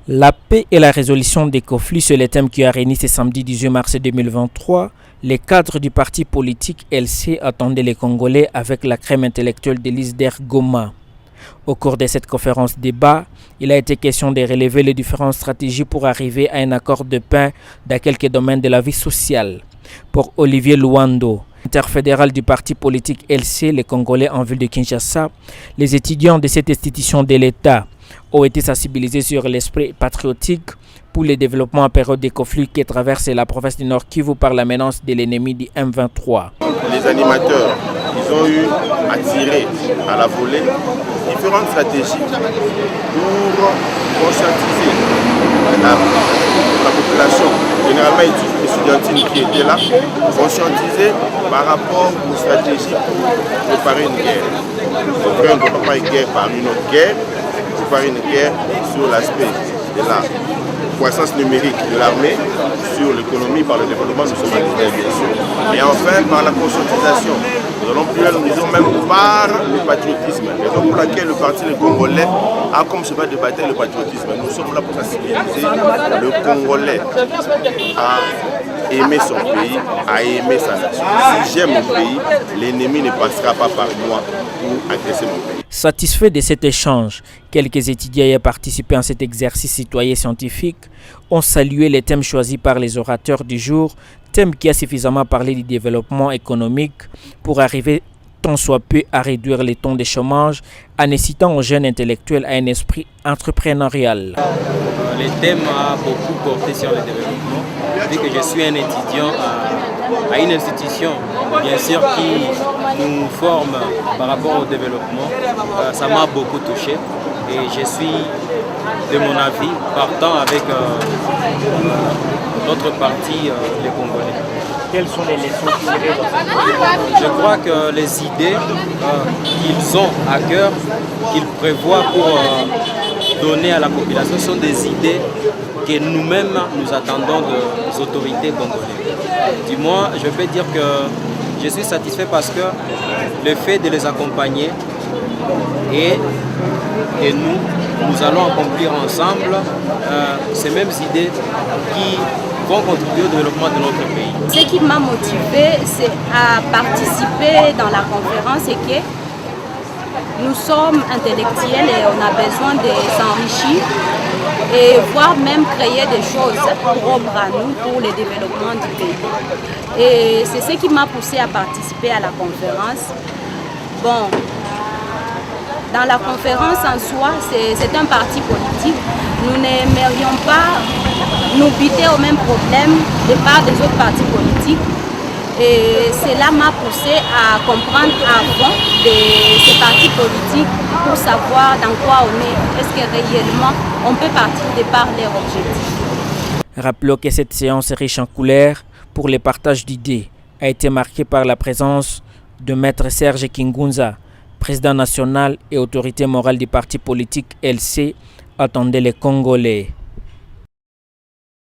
La paix et la résolution des conflits, c'est le thème qui a réuni ce samedi 18 mars 2023. Les cadres du parti politique LC attendaient les Congolais avec la crème intellectuelle d'Élise Goma. Au cours de cette conférence débat, il a été question de relever les différentes stratégies pour arriver à un accord de paix dans quelques domaines de la vie sociale. Pour Olivier Luando, interfédéral du parti politique LC, les Congolais en ville de Kinshasa, les étudiants de cette institution de l'État ont été sensibilisés sur l'esprit patriotique pour le développement en période de conflit qui traverse la province du Nord Kivu par la menace de l'ennemi du M23. Les animateurs, ils ont eu à tirer à la volée différentes stratégies pour conscientiser la population, généralement étudiantine qui était là, conscientiser par rapport aux stratégies pour préparer une guerre. On ne peut pas une guerre par une autre guerre, préparer une guerre sur l'aspect de la croissance numérique de l'armée, sur l'économie par le développement de ce matériel, bien sûr. Et enfin, par la conscientisation. Nous allons plus loin, nous disons même par le patriotisme. Raison pour laquelle le parti Les Congolais a comme cheval de bataille le patriotisme. Nous sommes là pour sensibiliser le Congolais à aimer son pays, à aimer sa nation. Si j'aime mon pays, l'ennemi ne passera pas par moi pour agresser mon pays. Satisfait de cet échange, quelques étudiants ayant participé à cet exercice citoyen scientifique ont salué les thèmes choisis par les orateurs du jour, thème qui a suffisamment parlé du développement économique pour arriver tant soit peu à réduire les taux de chômage en incitant aux jeunes intellectuels à un esprit entrepreneurial. Le thème a beaucoup porté sur le développement, vu que je suis un étudiant à une institution, bien sûr, qui nous forme par rapport au développement. Ça m'a beaucoup touché et je suis, de mon avis, partant avec notre parti, les Congolais. Quelles sont les leçons tirées dans cette... Je crois que les idées qu'ils ont à cœur, qu'ils prévoient pour donner à la population, sont des idées que nous-mêmes nous attendons des autorités congolaises. Du moins, je peux dire que je suis satisfait parce que le fait de les accompagner et nous allons accomplir ensemble ces mêmes idées qui vont contribuer au développement de notre pays. Ce qui m'a motivé, c'est à participer dans la conférence et que nous sommes intellectuels et on a besoin de s'enrichir et voire même créer des choses propres à nous pour le développement du pays. Et c'est ce qui m'a poussé à participer à la conférence. Bon, dans la conférence en soi, c'est un parti politique. Nous n'aimerions pas nous buter au même problème de part des autres partis politiques. Et cela m'a poussé à comprendre avant de ces partis politiques pour savoir dans quoi on est. Est-ce que réellement on peut partir de par leurs objectifs. Rappelons que cette séance riche en couleurs pour le partage d'idées a été marquée par la présence de Maître Serge Kingunza, président national et autorité morale du parti politique LC, attendait les Congolais.